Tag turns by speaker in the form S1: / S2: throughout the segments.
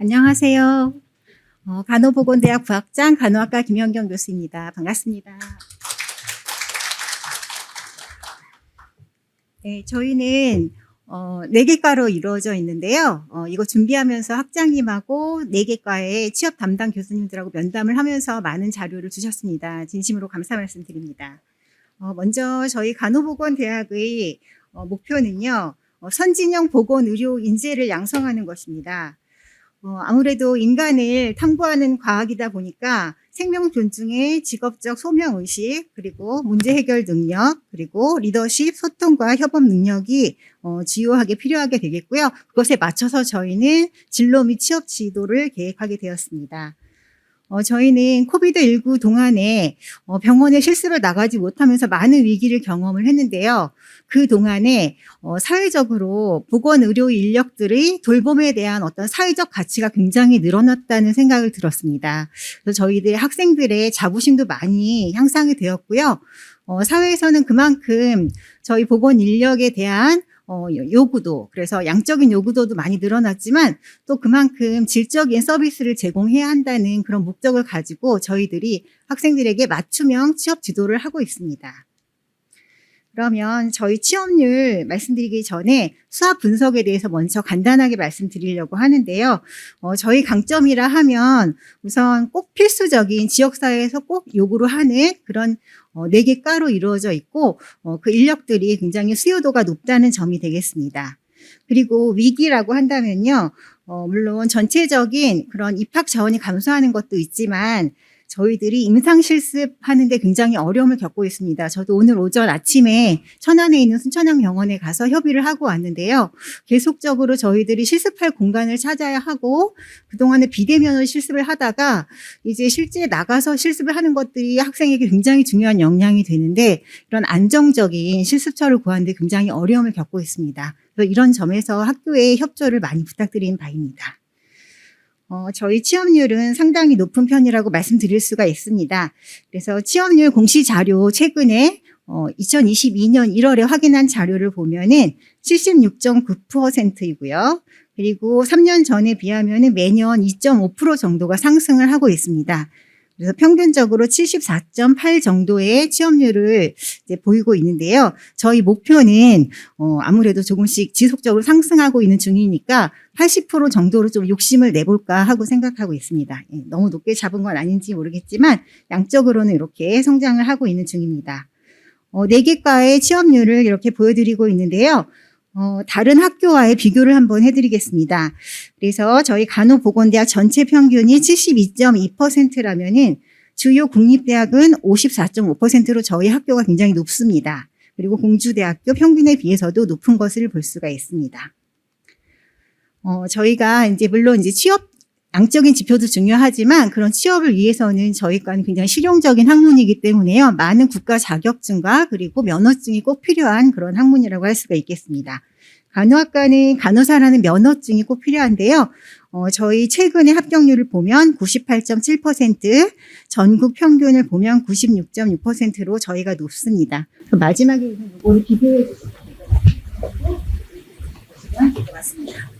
S1: 안녕하세요. 간호보건대학 부학장 간호학과 김현경 교수입니다. 반갑습니다. 네, 저희는 4개 과로 이루어져 있는데요. 이거 준비하면서 학장님하고 4개 과의 취업 담당 교수님들하고 면담을 하면서 많은 자료를 주셨습니다. 진심으로 감사 말씀드립니다. 먼저 저희 간호보건대학의 목표는요. 선진형 보건의료 인재를 양성하는 것입니다. 아무래도 인간을 탐구하는 과학이다 보니까 생명 존중의 직업적 소명의식, 그리고 문제 해결 능력, 그리고 리더십, 소통과 협업 능력이 주요하게 필요하게 되겠고요. 그것에 맞춰서 저희는 진로 및 취업 지도를 계획하게 되었습니다. 저희는 코비드19 동안에 병원에 실습을 나가지 못하면서 많은 위기를 경험을 했는데요. 그 동안에 사회적으로 보건의료 인력들의 돌봄에 대한 어떤 사회적 가치가 굉장히 늘어났다는 생각을 들었습니다. 그래서 저희들 학생들의 자부심도 많이 향상이 되었고요. 사회에서는 그만큼 저희 보건 인력에 대한 요구도, 그래서 양적인 요구도도 많이 늘어났지만 또 그만큼 질적인 서비스를 제공해야 한다는 그런 목적을 가지고 저희들이 학생들에게 맞춤형 취업 지도를 하고 있습니다. 그러면 저희 취업률 말씀드리기 전에 수학 분석에 대해서 먼저 간단하게 말씀드리려고 하는데요. 저희 강점이라 하면 우선 꼭 필수적인 지역사회에서 꼭 요구를 하는 그런 4개 과로 이루어져 있고 그 인력들이 굉장히 수요도가 높다는 점이 되겠습니다. 그리고 위기라고 한다면요. 물론 전체적인 그런 입학 자원이 감소하는 것도 있지만 저희들이 임상 실습하는데 굉장히 어려움을 겪고 있습니다. 저도 오늘 오전 아침에 천안에 있는 순천향병원에 가서 협의를 하고 왔는데요. 계속적으로 저희들이 실습할 공간을 찾아야 하고 그동안에 비대면으로 실습을 하다가 이제 실제 나가서 실습을 하는 것들이 학생에게 굉장히 중요한 역량이 되는데 이런 안정적인 실습처를 구하는데 굉장히 어려움을 겪고 있습니다. 그래서 이런 점에서 학교의 협조를 많이 부탁드린 바입니다. 저희 취업률은 상당히 높은 편이라고 말씀드릴 수가 있습니다. 그래서 취업률 공시 자료 최근에 2022년 1월에 확인한 자료를 보면은 76.9%이고요. 그리고 3년 전에 비하면은 매년 2.5% 정도가 상승을 하고 있습니다. 그래서 평균적으로 74.8 정도의 취업률을 이제 보이고 있는데요. 저희 목표는 아무래도 조금씩 지속적으로 상승하고 있는 중이니까 80% 정도로 좀 욕심을 내볼까 하고 생각하고 있습니다. 너무 높게 잡은 건 아닌지 모르겠지만 양적으로는 이렇게 성장을 하고 있는 중입니다. 4개 과의 취업률을 이렇게 보여드리고 있는데요. 다른 학교와의 비교를 한번 해드리겠습니다. 그래서 저희 간호보건대학 전체 평균이 72.2%라면은 주요 국립대학은 54.5%로 저희 학교가 굉장히 높습니다. 그리고 공주대학교 평균에 비해서도 높은 것을 볼 수가 있습니다. 저희가 이제 물론 이제 취업 양적인 지표도 중요하지만 그런 취업을 위해서는 저희과는 굉장히 실용적인 학문이기 때문에요. 많은 국가 자격증과 그리고 면허증이 꼭 필요한 그런 학문이라고 할 수가 있겠습니다. 간호학과는 간호사라는 면허증이 꼭 필요한데요. 저희 최근의 합격률을 보면 98.7%, 전국 평균을 보면 96.6%로 저희가 높습니다. 마지막에 이거를 비교해 주시면 맞습니다.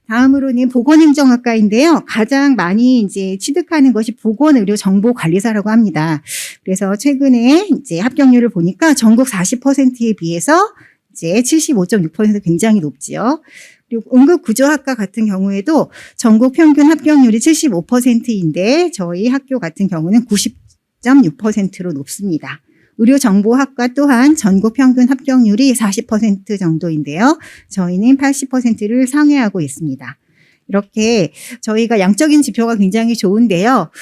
S1: 다음으로는 보건행정학과인데요. 가장 많이 이제 취득하는 것이 보건의료정보관리사라고 합니다. 그래서 최근에 이제 합격률을 보니까 전국 40%에 비해서 이제 75.6% 굉장히 높지요. 그리고 응급구조학과 같은 경우에도 전국 평균 합격률이 75%인데 저희 학교 같은 경우는 90.6%로 높습니다. 의료정보학과 또한 전국 평균 합격률이 40% 정도인데요. 저희는 80%를 상회하고 있습니다. 이렇게 저희가 양적인 지표가 굉장히 좋은데요.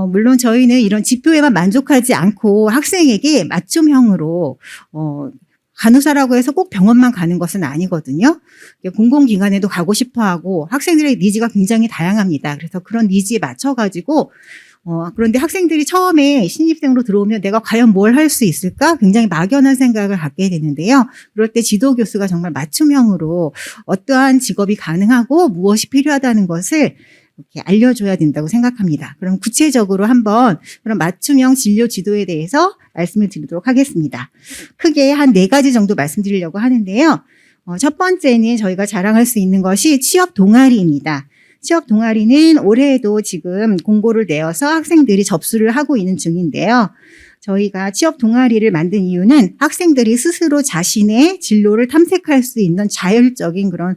S1: 물론 저희는 이런 지표에만 만족하지 않고 학생에게 맞춤형으로 간호사라고 해서 꼭 병원만 가는 것은 아니거든요. 공공기관에도 가고 싶어하고 학생들의 니즈가 굉장히 다양합니다. 그래서 그런 니즈에 맞춰가지고 그런데 학생들이 처음에 신입생으로 들어오면 내가 과연 뭘 할 수 있을까? 굉장히 막연한 생각을 갖게 되는데요. 그럴 때 지도교수가 정말 맞춤형으로 어떠한 직업이 가능하고 무엇이 필요하다는 것을 이렇게 알려줘야 된다고 생각합니다. 그럼 구체적으로 한번 그런 맞춤형 진료 지도에 대해서 말씀을 드리도록 하겠습니다. 크게 한 4가지 정도 말씀드리려고 하는데요. 첫 번째는 저희가 자랑할 수 있는 것이 취업 동아리입니다. 취업 동아리는 올해에도 지금 공고를 내어서 학생들이 접수를 하고 있는 중인데요. 저희가 취업 동아리를 만든 이유는 학생들이 스스로 자신의 진로를 탐색할 수 있는 자율적인 그런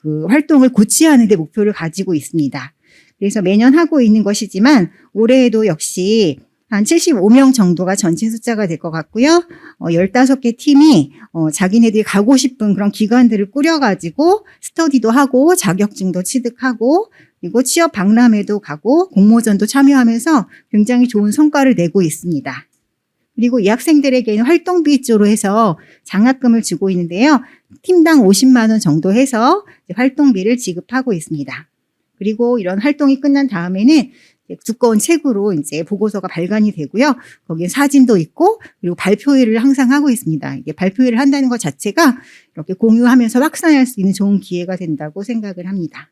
S1: 그 활동을 고취하는 데 목표를 가지고 있습니다. 그래서 매년 하고 있는 것이지만 올해에도 역시 한 75명 정도가 전체 숫자가 될 것 같고요. 15개 팀이 자기네들이 가고 싶은 그런 기관들을 꾸려가지고 스터디도 하고 자격증도 취득하고 그리고 취업 박람회도 가고 공모전도 참여하면서 굉장히 좋은 성과를 내고 있습니다. 그리고 이 학생들에게는 활동비 위주로 해서 장학금을 주고 있는데요. 팀당 50만 원 정도 해서 활동비를 지급하고 있습니다. 그리고 이런 활동이 끝난 다음에는 두꺼운 책으로 이제 보고서가 발간이 되고요. 거기에 사진도 있고 그리고 발표회를 항상 하고 있습니다. 이게 발표회를 한다는 것 자체가 이렇게 공유하면서 확산할 수 있는 좋은 기회가 된다고 생각을 합니다.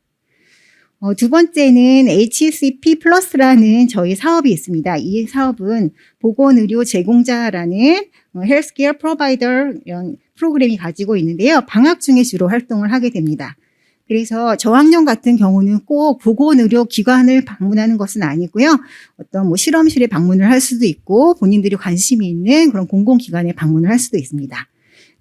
S1: 두 번째는 HCP 플러스라는 저희 사업이 있습니다. 이 사업은 보건의료 제공자라는 헬스케어 프로바이더 이런 프로그램이 가지고 있는데요. 방학 중에 주로 활동을 하게 됩니다. 그래서 저학년 같은 경우는 꼭 보건의료 기관을 방문하는 것은 아니고요. 어떤 뭐 실험실에 방문을 할 수도 있고 본인들이 관심이 있는 그런 공공기관에 방문을 할 수도 있습니다.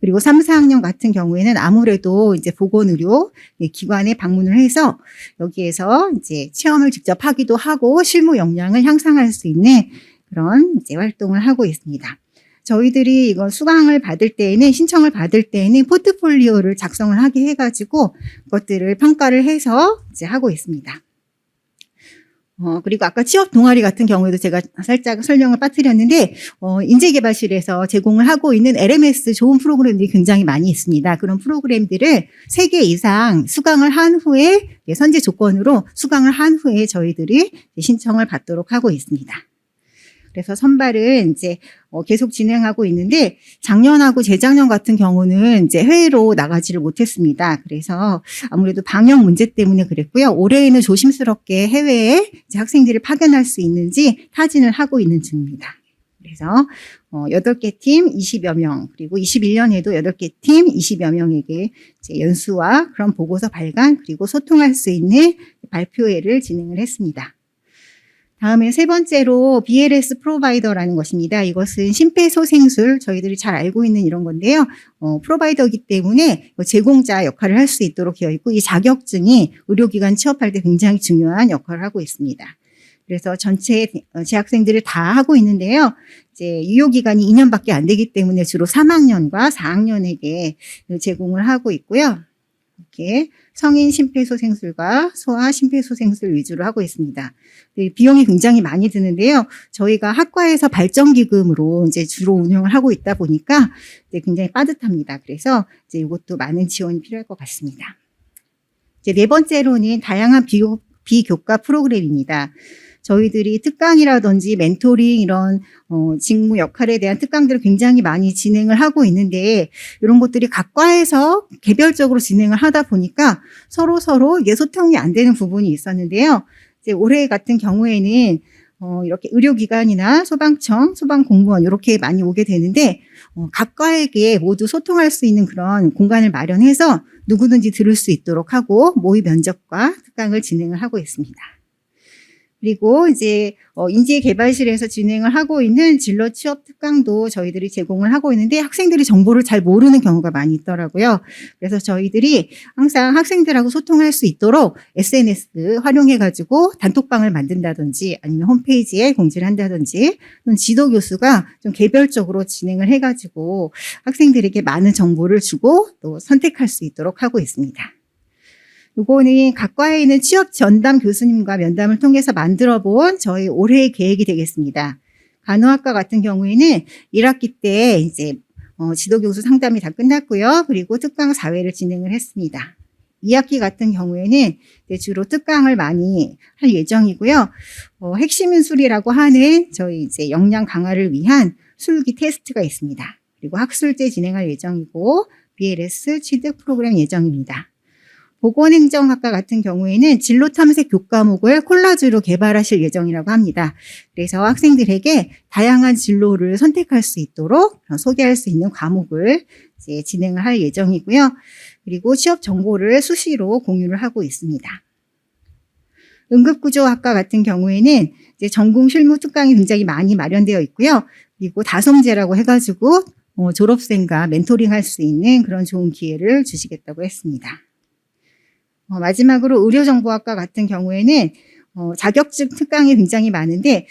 S1: 그리고 3, 4학년 같은 경우에는 아무래도 이제 보건의료 기관에 방문을 해서 여기에서 이제 체험을 직접 하기도 하고 실무 역량을 향상할 수 있는 그런 이제 활동을 하고 있습니다. 저희들이 이거 수강을 받을 때에는 신청을 받을 때에는 포트폴리오를 작성을 하게 해가지고 그것들을 평가를 해서 이제 하고 있습니다. 그리고 아까 취업 동아리 같은 경우에도 제가 살짝 설명을 빠뜨렸는데 인재개발실에서 제공을 하고 있는 LMS 좋은 프로그램들이 굉장히 많이 있습니다. 그런 프로그램들을 3개 이상 수강을 한 후에 선제 조건으로 수강을 한 후에 저희들이 신청을 받도록 하고 있습니다. 그래서 선발은 이제 계속 진행하고 있는데 작년하고 재작년 같은 경우는 이제 해외로 나가지를 못했습니다. 그래서 아무래도 방역 문제 때문에 그랬고요. 올해에는 조심스럽게 해외에 이제 학생들을 파견할 수 있는지 타진을 하고 있는 중입니다. 그래서 8개 팀 20여 명 그리고 21년에도 8개 팀 20여 명에게 이제 연수와 그런 보고서 발간 그리고 소통할 수 있는 발표회를 진행을 했습니다. 다음에 세 번째로 BLS 프로바이더라는 것입니다. 이것은 심폐소생술 저희들이 잘 알고 있는 이런 건데요. 프로바이더이기 때문에 제공자 역할을 할 수 있도록 되어 있고 이 자격증이 의료기관 취업할 때 굉장히 중요한 역할을 하고 있습니다. 그래서 전체 재학생들을 다 하고 있는데요. 이제 유효기간이 2년밖에 안 되기 때문에 주로 3학년과 4학년에게 제공을 하고 있고요. 이렇게 성인 심폐소생술과 소아 심폐소생술 위주로 하고 있습니다. 비용이 굉장히 많이 드는데요. 저희가 학과에서 발전기금으로 이제 주로 운영을 하고 있다 보니까 이제 굉장히 빠듯합니다. 그래서 이제 이것도 많은 지원이 필요할 것 같습니다. 이제 네 번째로는 다양한 비교과 프로그램입니다. 저희들이 특강이라든지 멘토링 이런 직무 역할에 대한 특강들을 굉장히 많이 진행을 하고 있는데 이런 것들이 각 과에서 개별적으로 진행을 하다 보니까 서로 이게 소통이 안 되는 부분이 있었는데요. 이제 올해 같은 경우에는 이렇게 의료기관이나 소방청, 소방공무원 이렇게 많이 오게 되는데 각 과에게 모두 소통할 수 있는 그런 공간을 마련해서 누구든지 들을 수 있도록 하고 모의 면접과 특강을 진행을 하고 있습니다. 그리고 이제 인재개발실에서 진행을 하고 있는 진로 취업 특강도 저희들이 제공을 하고 있는데 학생들이 정보를 잘 모르는 경우가 많이 있더라고요. 그래서 저희들이 항상 학생들하고 소통할 수 있도록 SNS 활용해가지고 단톡방을 만든다든지 아니면 홈페이지에 공지를 한다든지 또는 지도 교수가 좀 개별적으로 진행을 해가지고 학생들에게 많은 정보를 주고 또 선택할 수 있도록 하고 있습니다. 이거는 각 과에 있는 취업 전담 교수님과 면담을 통해서 만들어 본 저희 올해의 계획이 되겠습니다. 간호학과 같은 경우에는 1학기 때 이제 지도교수 상담이 다 끝났고요. 그리고 특강 4회를 진행을 했습니다. 2학기 같은 경우에는 주로 특강을 많이 할 예정이고요. 핵심 인술이라고 하는 저희 이제 역량 강화를 위한 술기 테스트가 있습니다. 그리고 학술제 진행할 예정이고 BLS 취득 프로그램 예정입니다. 보건행정학과 같은 경우에는 진로 탐색 교과목을 콜라주로 개발하실 예정이라고 합니다. 그래서 학생들에게 다양한 진로를 선택할 수 있도록 소개할 수 있는 과목을 이제 진행을 할 예정이고요. 그리고 취업 정보를 수시로 공유를 하고 있습니다. 응급구조학과 같은 경우에는 이제 전공 실무 특강이 굉장히 많이 마련되어 있고요. 그리고 다성제라고 해가지고 졸업생과 멘토링할 수 있는 그런 좋은 기회를 주시겠다고 했습니다. 마지막으로 의료정보학과 같은 경우에는 자격증 특강이 굉장히 많은데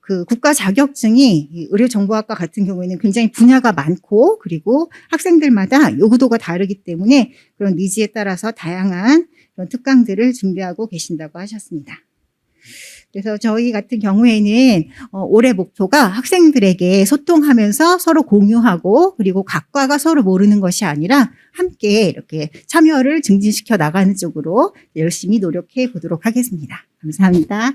S1: 그 국가 자격증이 이 의료정보학과 같은 경우에는 굉장히 분야가 많고 그리고 학생들마다 요구도가 다르기 때문에 그런 니즈에 따라서 다양한 그런 특강들을 준비하고 계신다고 하셨습니다. 그래서 저희 같은 경우에는 올해 목표가 학생들에게 소통하면서 서로 공유하고 그리고 각과가 서로 모르는 것이 아니라 함께 이렇게 참여를 증진시켜 나가는 쪽으로 열심히 노력해 보도록 하겠습니다. 감사합니다.